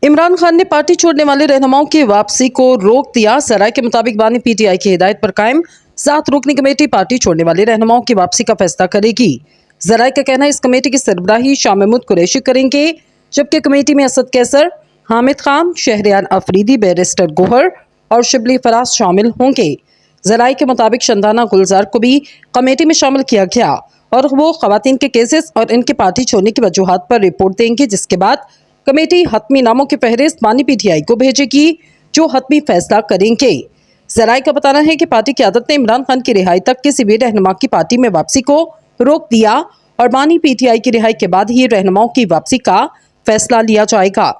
इमरान खान ने पार्टी छोड़ने वाले रहनुमाओं की वापसी को रोक दिया। सराय के मुताबिक बानी पीटीआई की हिदायत पर कायम 7 रुकनी कमेटी पार्टी छोड़ने वाले रहनुमाओं की वापसी का फैसला करेगी। जराये का कहना है इस कमेटी की सरबराही शाह महमूद कुरैशी करेंगे, जबकि कमेटी में असद कैसर, हामिद खान, शहरियार अफरीदी, बैरिस्टर गोहर और शिबली फराज शामिल होंगे। जराये के मुताबिक शंदाना गुलजार को भी कमेटी में शामिल किया गया और वो खवातीन के केसेस और इनके पार्टी छोड़ने की वजूहात पर रिपोर्ट देंगे, जिसके बाद कमेटी हतमी नामों की फहरिस्त बानी पीटीआई को भेजेगी, जो हतमी फैसला करेंगे। जराये का बताना है कि पार्टी की आदत ने इमरान खान की रिहाई तक किसी भी रहनुमा की पार्टी में वापसी को रोक दिया और बानी पीटीआई की रिहाई के बाद ही रहनुमाओं की वापसी का फैसला लिया जाएगा।